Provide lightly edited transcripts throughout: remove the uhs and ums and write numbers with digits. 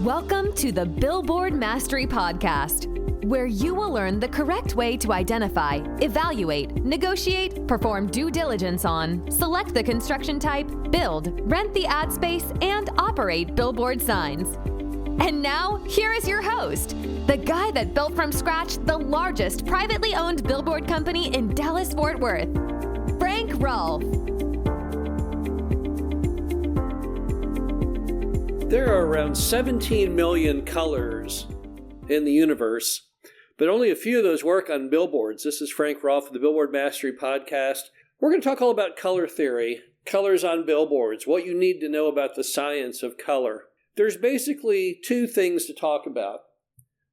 Welcome to the Billboard Mastery Podcast, where you will learn the correct way to identify, evaluate, negotiate, perform due diligence on, select the construction type, build, rent the ad space, and operate billboard signs. And now, here is your host, the guy that built from scratch the largest privately owned billboard company in Dallas-Fort Worth, Frank Rolfe. There are around 17 million colors in the universe, but only a few of those work on billboards. This is Frank Rolfe of the Billboard Mastery Podcast. We're going to talk all about color theory, colors on billboards, what you need to know about the science of color. There's basically two things to talk about: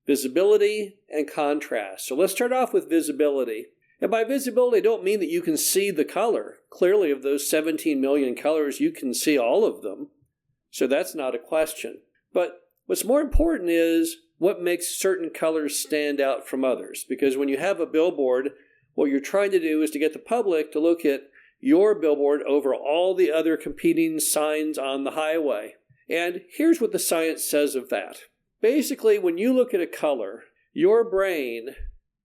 visibility and contrast. So let's start off with visibility. And by visibility, I don't mean that you can see the color. Clearly, of those 17 million colors, you can see all of them. So that's not a question. But what's more important is what makes certain colors stand out from others. Because when you have a billboard, what you're trying to do is to get the public to look at your billboard over all the other competing signs on the highway. And here's what the science says of that. Basically, when you look at a color, your brain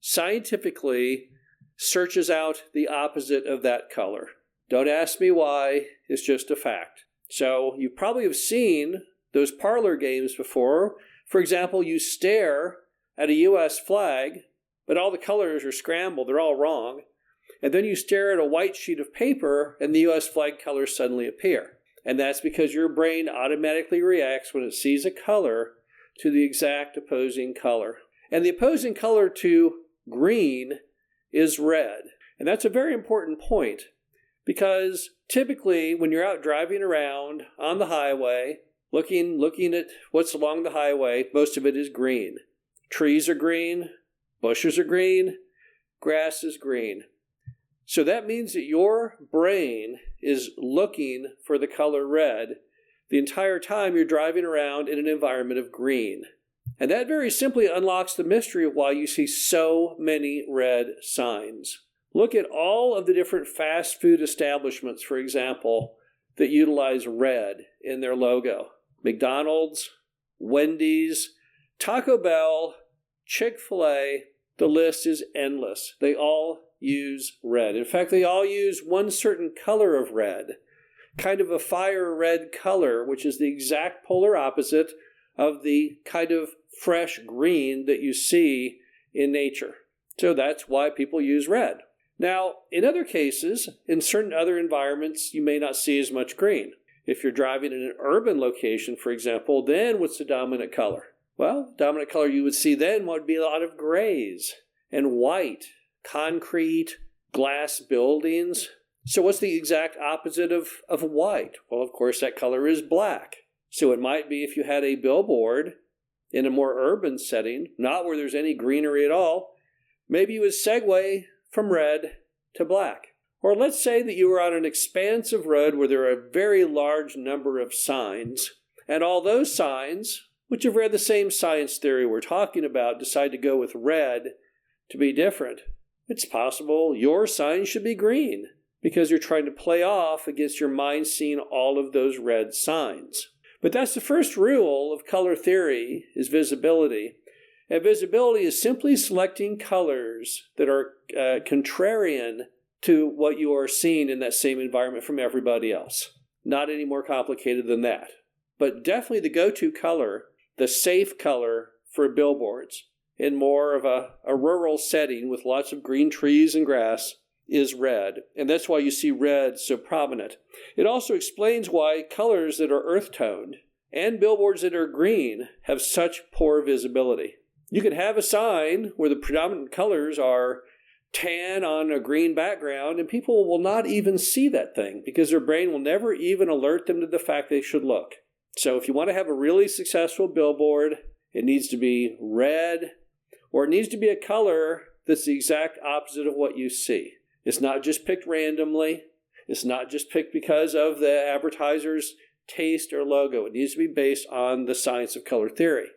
scientifically searches out the opposite of that color. Don't ask me why, it's just a fact. So you probably have seen those parlor games before. For example, you stare at a U.S. flag, but all the colors are scrambled, they're all wrong. And then you stare at a white sheet of paper and the U.S. flag colors suddenly appear. And that's because your brain automatically reacts when it sees a color to the exact opposing color. And the opposing color to green is red. And that's a very important point, because typically when you're out driving around on the highway, looking at what's along the highway, most of it is green. Trees are green, bushes are green, grass is green. So that means that your brain is looking for the color red the entire time you're driving around in an environment of green. And that very simply unlocks the mystery of why you see so many red signs. Look at all of the different fast food establishments, for example, that utilize red in their logo. McDonald's, Wendy's, Taco Bell, Chick-fil-A, the list is endless. They all use red. In fact, they all use one certain color of red, kind of a fire red color, which is the exact polar opposite of the kind of fresh green that you see in nature. So that's why people use red. Now, in other cases, in certain other environments, you may not see as much green. If you're driving in an urban location, for example, then what's the dominant color? Well, the dominant color you would see then would be a lot of grays and white, concrete, glass buildings. So what's the exact opposite of white? Well, of course, that color is black. So it might be if you had a billboard in a more urban setting, not where there's any greenery at all, maybe you would segue from red to black. Or let's say that you were on an expansive road where there are a very large number of signs, and all those signs, which have read the same science theory we're talking about, decide to go with red to be different. It's possible your sign should be green because you're trying to play off against your mind seeing all of those red signs. But that's the first rule of color theory, is visibility. And visibility is simply selecting colors that are contrarian to what you are seeing in that same environment from everybody else. Not any more complicated than that. But definitely the go-to color, the safe color for billboards in more of a rural setting with lots of green trees and grass, is red. And that's why you see red so prominent. It also explains why colors that are earth-toned and billboards that are green have such poor visibility. You can have a sign where the predominant colors are tan on a green background, and people will not even see that thing because their brain will never even alert them to the fact they should look. So if you want to have a really successful billboard, it needs to be red, or it needs to be a color that's the exact opposite of what you see. It's not just picked randomly. It's not just picked because of the advertiser's taste or logo. It needs to be based on the science of color theory.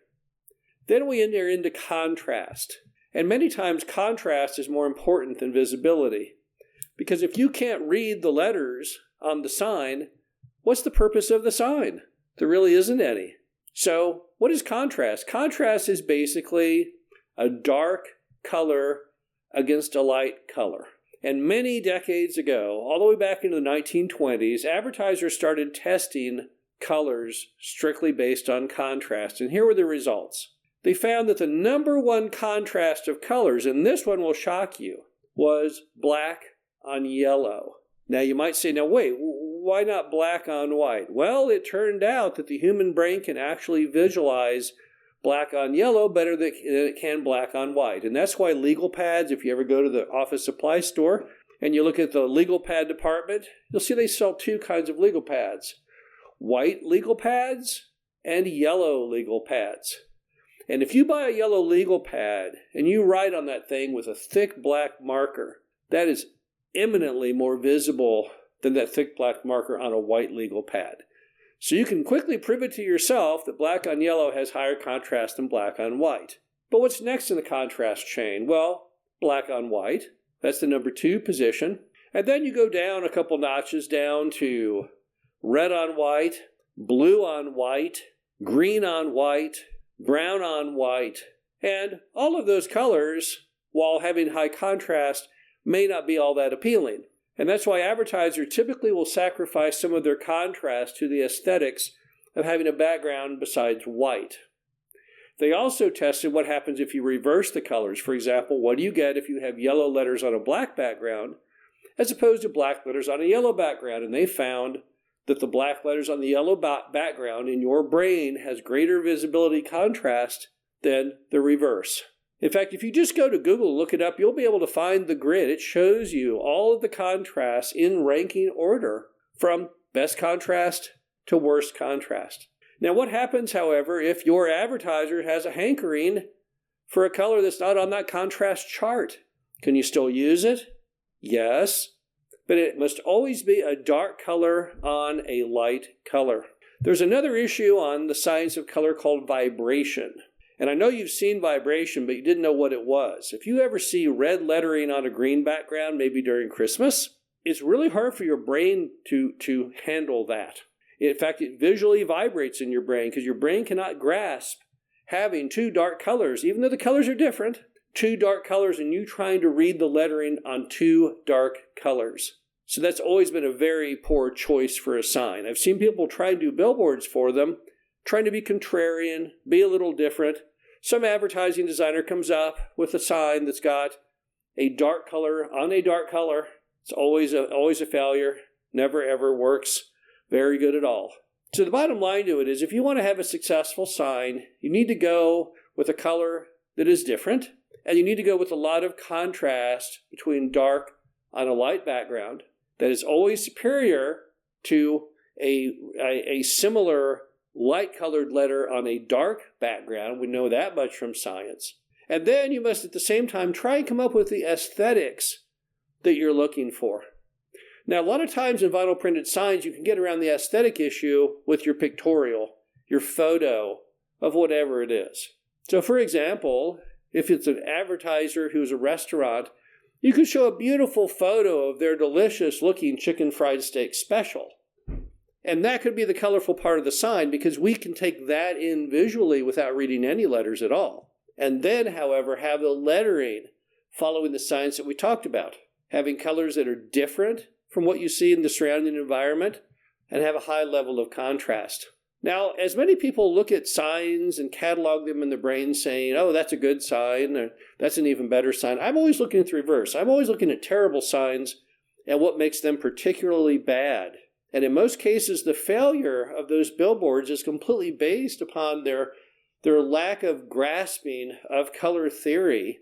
Then we enter into contrast. And many times contrast is more important than visibility. Because if you can't read the letters on the sign, what's the purpose of the sign? There really isn't any. So what is contrast? Contrast is basically a dark color against a light color. And many decades ago, all the way back into the 1920s, advertisers started testing colors strictly based on contrast. And here were the results. They found that the number one contrast of colors, and this one will shock you, was black on yellow. Now you might say, now wait, why not black on white? Well, it turned out that the human brain can actually visualize black on yellow better than it can black on white. And that's why legal pads, if you ever go to the office supply store and you look at the legal pad department, you'll see they sell two kinds of legal pads. White legal pads and yellow legal pads. And if you buy a yellow legal pad and you write on that thing with a thick black marker, that is eminently more visible than that thick black marker on a white legal pad. So you can quickly prove it to yourself that black on yellow has higher contrast than black on white. But what's next in the contrast chain? Well, black on white. That's the number 2 position. And then you go down a couple notches down to red on white, blue on white, green on white, brown on white. And all of those colors, while having high contrast, may not be all that appealing. And that's why advertisers typically will sacrifice some of their contrast to the aesthetics of having a background besides white. They also tested what happens if you reverse the colors. For example, what do you get if you have yellow letters on a black background as opposed to black letters on a yellow background? And they found that the black letters on the yellow background in your brain has greater visibility contrast than the reverse. In fact, if you just go to Google and look it up, you'll be able to find the grid. It shows you all of the contrasts in ranking order from best contrast to worst contrast. Now, what happens, however, if your advertiser has a hankering for a color that's not on that contrast chart? Can you still use it? Yes, but it must always be a dark color on a light color. There's another issue on the science of color called vibration. And I know you've seen vibration, but you didn't know what it was. If you ever see red lettering on a green background, maybe during Christmas, it's really hard for your brain to handle that. In fact, it visually vibrates in your brain because your brain cannot grasp having two dark colors, even though the colors are different, two dark colors and you trying to read the lettering on two dark colors. So that's always been a very poor choice for a sign. I've seen people try and do billboards for them, trying to be contrarian, be a little different. Some advertising designer comes up with a sign that's got a dark color on a dark color. It's always a failure. Never ever works very good at all. So the bottom line to it is if you want to have a successful sign, you need to go with a color that is different, and you need to go with a lot of contrast between dark on a light background that is always superior to a similar light-colored letter on a dark background. We know that much from science. And then you must, at the same time, try and come up with the aesthetics that you're looking for. Now, a lot of times in vinyl printed signs, you can get around the aesthetic issue with your pictorial, your photo of whatever it is. So, for example, if it's an advertiser who's a restaurant, you could show a beautiful photo of their delicious-looking chicken fried steak special. And that could be the colorful part of the sign because we can take that in visually without reading any letters at all. And then, however, have the lettering following the signs that we talked about, having colors that are different from what you see in the surrounding environment and have a high level of contrast. Now, as many people look at signs and catalog them in their brain saying, oh, that's a good sign, or that's an even better sign, I'm always looking at the reverse. I'm always looking at terrible signs and what makes them particularly bad. And in most cases, the failure of those billboards is completely based upon their lack of grasping of color theory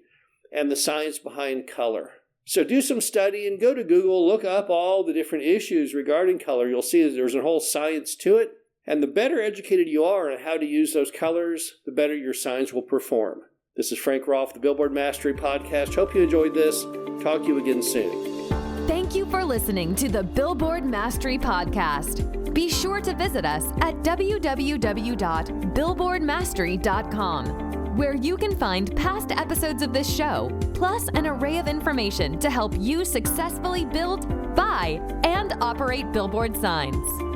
and the science behind color. So do some study and go to Google, look up all the different issues regarding color. You'll see that there's a whole science to it. And the better educated you are on how to use those colors, the better your signs will perform. This is Frank Rolfe, the Billboard Mastery Podcast. Hope you enjoyed this. Talk to you again soon. Thank you for listening to the Billboard Mastery Podcast. Be sure to visit us at www.billboardmastery.com, where you can find past episodes of this show, plus an array of information to help you successfully build, buy, and operate billboard signs.